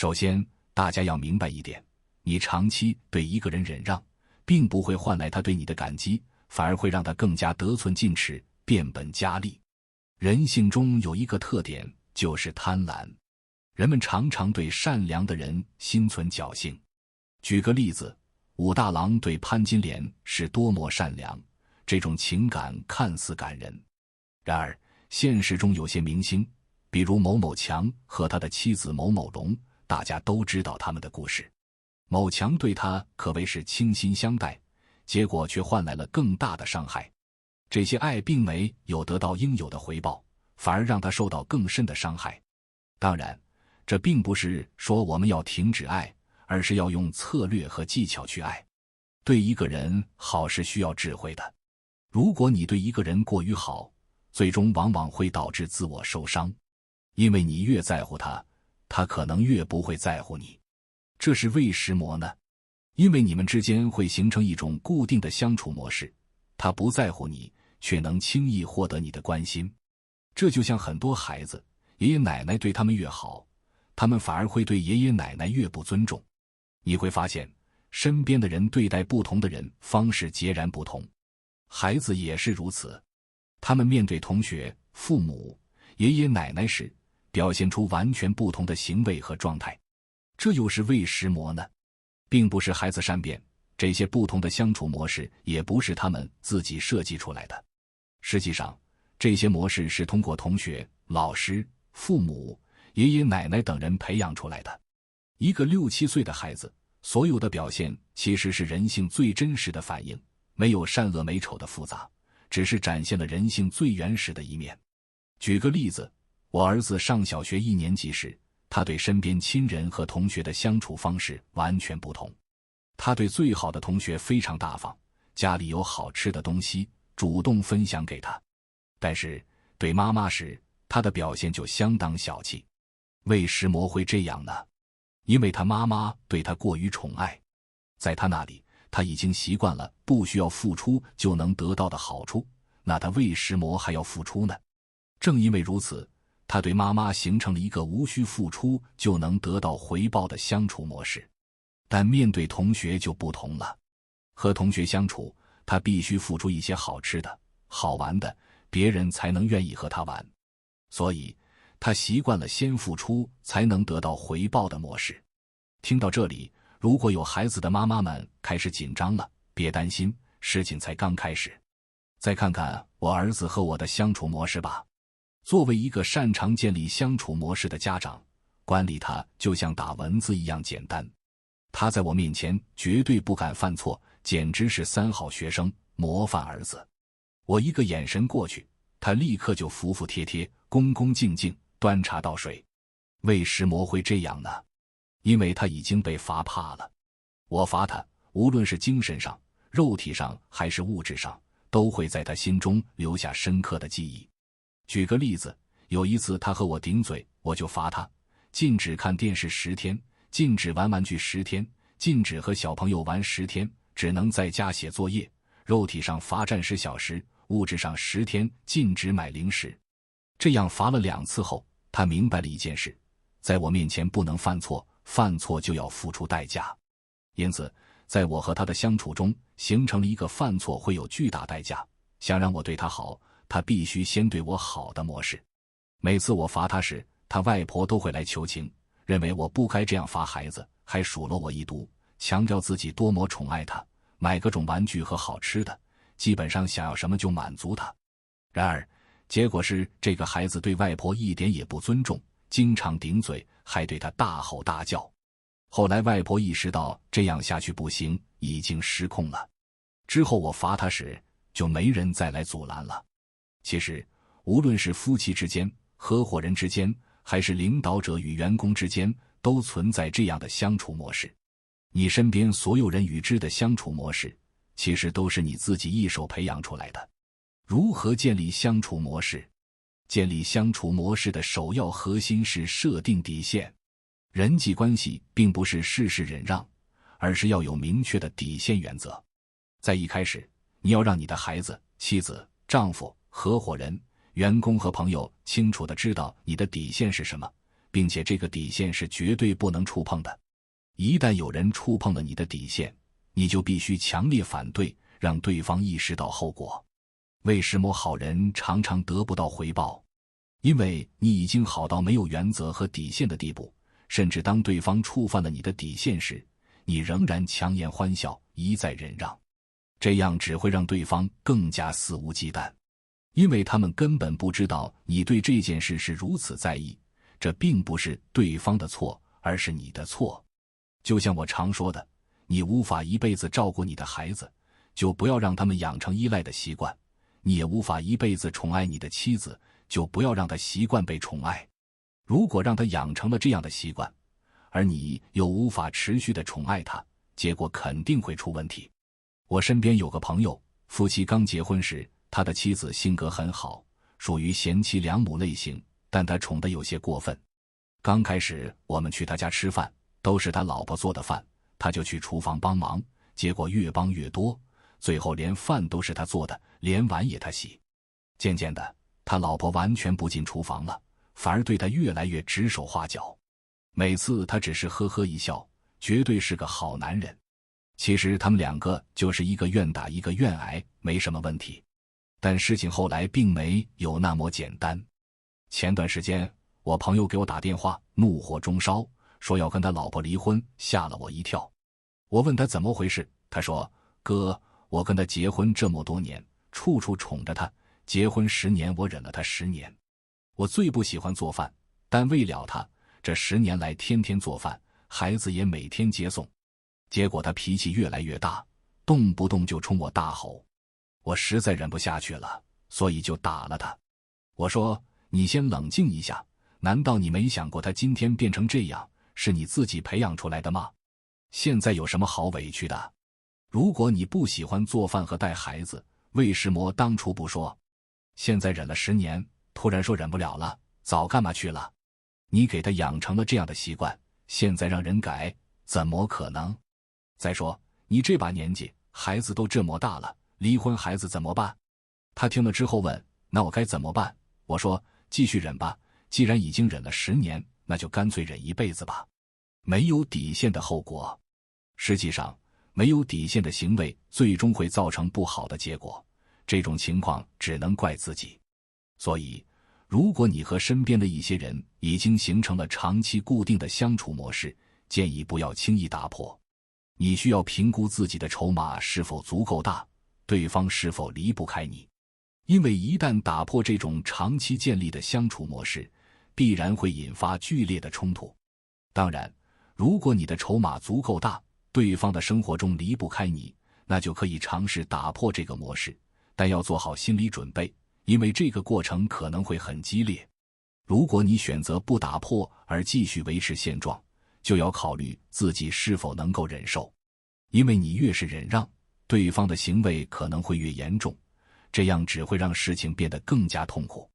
首先，大家要明白一点，你长期对一个人忍让，并不会换来他对你的感激，反而会让他更加得寸进尺，变本加厉。人性中有一个特点，就是贪婪。人们常常对善良的人心存侥幸。举个例子，武大郎对潘金莲是多么善良，这种情感看似感人。然而，现实中有些明星，比如某某强和他的妻子某某龙，大家都知道他们的故事。某强对他可谓是倾心相待，结果却换来了更大的伤害。这些爱并没有得到应有的回报，反而让他受到更深的伤害。当然，这并不是说我们要停止爱，而是要用策略和技巧去爱。对一个人好是需要智慧的。如果你对一个人过于好，最终往往会导致自我受伤。因为你越在乎他，他可能越不会在乎你。这是为什么呢？因为你们之间会形成一种固定的相处模式，他不在乎你，却能轻易获得你的关心。这就像很多孩子，爷爷奶奶对他们越好，他们反而会对爷爷奶奶越不尊重。你会发现，身边的人对待不同的人方式截然不同。孩子也是如此，他们面对同学、父母、爷爷奶奶时，表现出完全不同的行为和状态。这又是为什么呢？并不是孩子善变，这些不同的相处模式也不是他们自己设计出来的。实际上，这些模式是通过同学、老师、父母、爷爷奶奶等人培养出来的。一个6、7岁的孩子，所有的表现其实是人性最真实的反应，没有善恶美丑的复杂，只是展现了人性最原始的一面。举个例子，我儿子上小学1年级时，他对身边亲人和同学的相处方式完全不同。他对最好的同学非常大方，家里有好吃的东西，主动分享给他。但是对妈妈时，他的表现就相当小气。为什么会这样呢？因为他妈妈对他过于宠爱，在他那里，他已经习惯了不需要付出就能得到的好处，那他为什么还要付出呢？正因为如此，他对妈妈形成了一个无需付出就能得到回报的相处模式。但面对同学就不同了，和同学相处，他必须付出一些好吃的、好玩的，别人才能愿意和他玩。所以，他习惯了先付出才能得到回报的模式。听到这里，如果有孩子的妈妈们开始紧张了，别担心，事情才刚开始。再看看我儿子和我的相处模式吧。作为一个擅长建立相处模式的家长，管理他就像打蚊子一样简单。他在我面前绝对不敢犯错，简直是3好学生，模范儿子。我一个眼神过去，他立刻就服服帖帖、恭恭敬敬，端茶倒水。为什么会这样呢？因为他已经被罚怕了。我罚他，无论是精神上、肉体上还是物质上，都会在他心中留下深刻的记忆。举个例子，有一次他和我顶嘴，我就罚他禁止看电视10天，禁止玩玩具10天，禁止和小朋友玩10天，只能在家写作业，肉体上罚站10小时，物质上10天禁止买零食。这样罚了2次后，他明白了一件事，在我面前不能犯错，犯错就要付出代价。因此，在我和他的相处中，形成了一个犯错会有巨大代价，想让我对他好，他必须先对我好的模式。每次我罚他时，他外婆都会来求情，认为我不该这样罚孩子，还数落我一毒，强调自己多么宠爱他，买各种玩具和好吃的，基本上想要什么就满足他。然而，结果是这个孩子对外婆一点也不尊重，经常顶嘴，还对他大吼大叫。后来外婆意识到这样下去不行，已经失控了。之后我罚他时，就没人再来阻拦了。其实，无论是夫妻之间、合伙人之间，还是领导者与员工之间，都存在这样的相处模式。你身边所有人与之的相处模式，其实都是你自己一手培养出来的。如何建立相处模式？建立相处模式的首要核心是设定底线。人际关系并不是事事忍让，而是要有明确的底线原则。在一开始，你要让你的孩子、妻子、丈夫、合伙人、员工和朋友清楚地知道你的底线是什么，并且这个底线是绝对不能触碰的。一旦有人触碰了你的底线，你就必须强烈反对，让对方意识到后果。为什么好人常常得不到回报？因为你已经好到没有原则和底线的地步，甚至当对方触犯了你的底线时，你仍然强颜欢笑，一再忍让。这样只会让对方更加肆无忌惮，因为他们根本不知道你对这件事是如此在意。这并不是对方的错，而是你的错。就像我常说的，你无法一辈子照顾你的孩子，就不要让他们养成依赖的习惯；你也无法一辈子宠爱你的妻子，就不要让她习惯被宠爱。如果让她养成了这样的习惯，而你又无法持续的宠爱她，结果肯定会出问题。我身边有个朋友，夫妻刚结婚时，他的妻子性格很好，属于贤妻良母类型，但他宠得有些过分。刚开始我们去他家吃饭，都是他老婆做的饭，他就去厨房帮忙，结果越帮越多，最后连饭都是他做的，连碗也他洗。渐渐的，他老婆完全不进厨房了，反而对他越来越指手画脚。每次他只是呵呵一笑，绝对是个好男人。其实他们两个就是一个愿打一个愿挨，没什么问题。但事情后来并没有那么简单。前段时间我朋友给我打电话，怒火中烧，说要跟他老婆离婚，吓了我一跳。我问他怎么回事，他说：哥，我跟他结婚这么多年，处处宠着他，结婚10年我忍了他10年。我最不喜欢做饭，但为了他，这10年来天天做饭，孩子也每天接送。结果他脾气越来越大，动不动就冲我大吼。我实在忍不下去了，所以就打了他。我说：你先冷静一下，难道你没想过他今天变成这样，是你自己培养出来的吗？现在有什么好委屈的？如果你不喜欢做饭和带孩子，为什么当初不说？现在忍了10年，突然说忍不了了，早干嘛去了？你给他养成了这样的习惯，现在让人改，怎么可能？再说，你这把年纪，孩子都这么大了，离婚孩子怎么办？他听了之后问：那我该怎么办？我说：继续忍吧，既然已经忍了10年，那就干脆忍一辈子吧。没有底线的后果。实际上，没有底线的行为最终会造成不好的结果，这种情况只能怪自己。所以，如果你和身边的一些人已经形成了长期固定的相处模式，建议不要轻易打破。你需要评估自己的筹码是否足够大，对方是否离不开你。因为一旦打破这种长期建立的相处模式，必然会引发剧烈的冲突。当然，如果你的筹码足够大，对方的生活中离不开你，那就可以尝试打破这个模式，但要做好心理准备，因为这个过程可能会很激烈。如果你选择不打破而继续维持现状，就要考虑自己是否能够忍受，因为你越是忍让，对方的行为可能会越严重，这样只会让事情变得更加痛苦。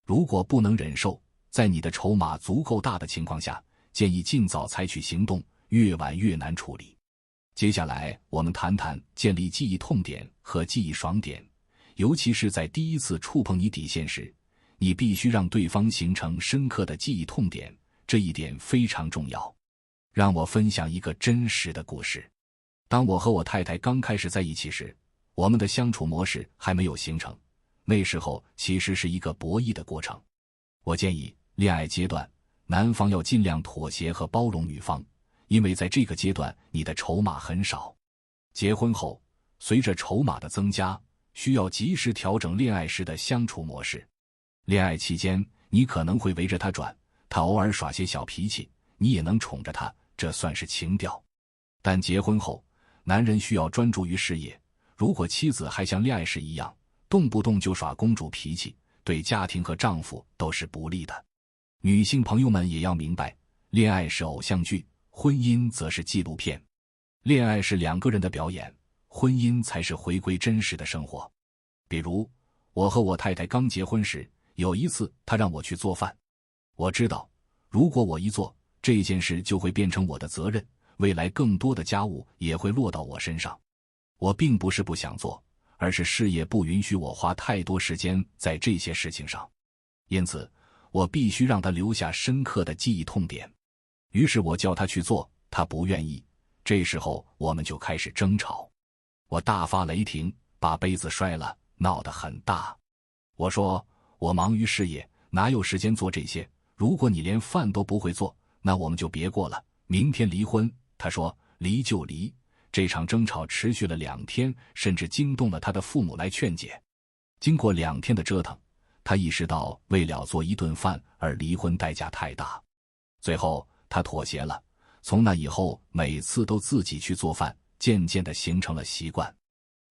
如果不能忍受，在你的筹码足够大的情况下，建议尽早采取行动，越晚越难处理。接下来我们谈谈建立记忆痛点和记忆爽点，尤其是在第一次触碰你底线时，你必须让对方形成深刻的记忆痛点，这一点非常重要。让我分享一个真实的故事。当我和我太太刚开始在一起时，我们的相处模式还没有形成，那时候其实是一个博弈的过程。我建议恋爱阶段，男方要尽量妥协和包容女方，因为在这个阶段你的筹码很少。结婚后，随着筹码的增加，需要及时调整恋爱时的相处模式。恋爱期间，你可能会围着他转，他偶尔耍些小脾气，你也能宠着他，这算是情调。但结婚后，男人需要专注于事业，如果妻子还像恋爱时一样，动不动就耍公主脾气，对家庭和丈夫都是不利的。女性朋友们也要明白，恋爱是偶像剧，婚姻则是纪录片。恋爱是2个人的表演，婚姻才是回归真实的生活。比如，我和我太太刚结婚时，有一次她让我去做饭。我知道，如果我一做，这件事就会变成我的责任，未来更多的家务也会落到我身上。我并不是不想做，而是事业不允许我花太多时间在这些事情上。因此，我必须让他留下深刻的记忆痛点。于是我叫他去做，他不愿意。这时候我们就开始争吵，我大发雷霆，把杯子摔了，闹得很大。我说，我忙于事业，哪有时间做这些？如果你连饭都不会做，那我们就别过了，明天离婚。他说，离就离。这场争吵持续了2天，甚至惊动了他的父母来劝解。经过2天的折腾，他意识到为了做一顿饭而离婚代价太大，最后他妥协了。从那以后，每次都自己去做饭，渐渐地形成了习惯。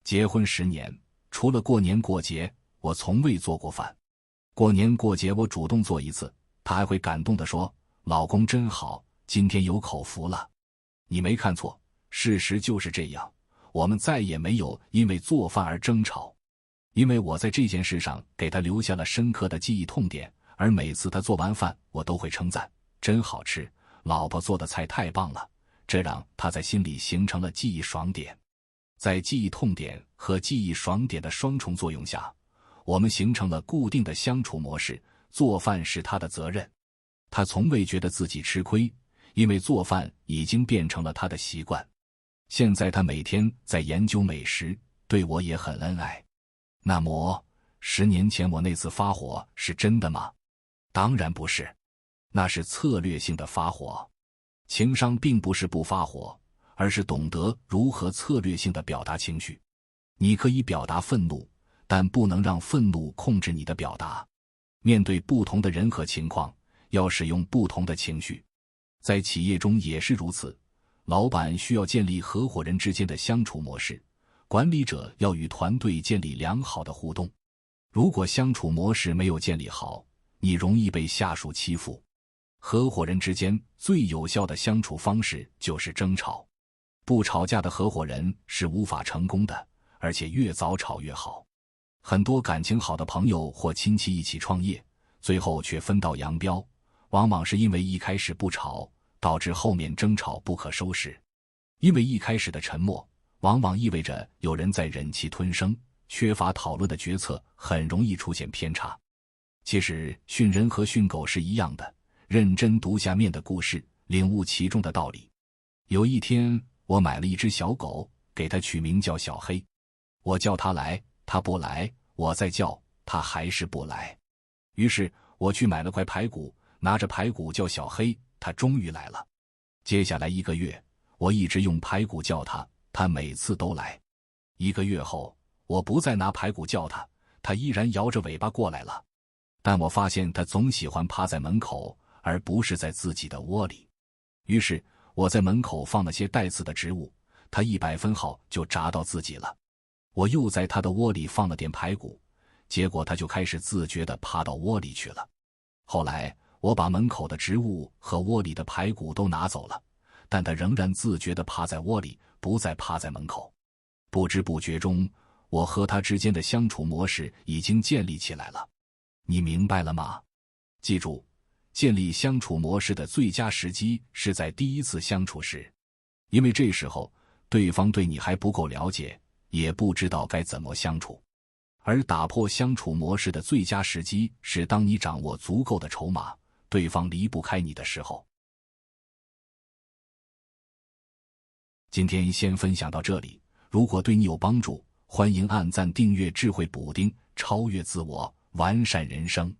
结婚10年，除了过年过节，我从未做过饭。过年过节我主动做一次，他还会感动地说，老公真好，今天有口福了。你没看错，事实就是这样，我们再也没有因为做饭而争吵。因为我在这件事上给他留下了深刻的记忆痛点，而每次他做完饭，我都会称赞，真好吃，老婆做的菜太棒了，这让他在心里形成了记忆爽点。在记忆痛点和记忆爽点的双重作用下，我们形成了固定的相处模式，做饭是他的责任。他从未觉得自己吃亏，因为做饭已经变成了他的习惯。现在他每天在研究美食，对我也很恩爱。那么10年前我那次发火是真的吗？当然不是，那是策略性的发火。情商并不是不发火，而是懂得如何策略性的表达情绪。你可以表达愤怒，但不能让愤怒控制你的表达。面对不同的人和情况，要使用不同的情绪。在企业中也是如此，老板需要建立合伙人之间的相处模式，管理者要与团队建立良好的互动。如果相处模式没有建立好，你容易被下属欺负。合伙人之间最有效的相处方式就是争吵。不吵架的合伙人是无法成功的，而且越早吵越好。很多感情好的朋友或亲戚一起创业，最后却分道扬镳，往往是因为一开始不吵，导致后面争吵不可收拾。因为一开始的沉默，往往意味着有人在忍气吞声，缺乏讨论的决策很容易出现偏差。其实训人和训狗是一样的，认真读下面的故事，领悟其中的道理。有一天，我买了一只小狗，给它取名叫小黑。我叫它来，它不来，我再叫，它还是不来。于是我去买了块排骨，拿着排骨叫小黑，它终于来了。接下来1个月，我一直用排骨叫它，它每次都来。1个月后，我不再拿排骨叫它，它依然摇着尾巴过来了。但我发现它总喜欢趴在门口，而不是在自己的窝里。于是我在门口放了些带刺的植物，它100分号就扎到自己了。我又在它的窝里放了点排骨，结果它就开始自觉地爬到窝里去了。后来我把门口的植物和窝里的排骨都拿走了，但它仍然自觉地趴在窝里，不再趴在门口。不知不觉中，我和它之间的相处模式已经建立起来了。你明白了吗？记住，建立相处模式的最佳时机是在第一次相处时，因为这时候对方对你还不够了解，也不知道该怎么相处。而打破相处模式的最佳时机是当你掌握足够的筹码，对方离不开你的时候。今天先分享到这里，如果对你有帮助，欢迎按赞订阅智慧补丁，超越自我，完善人生。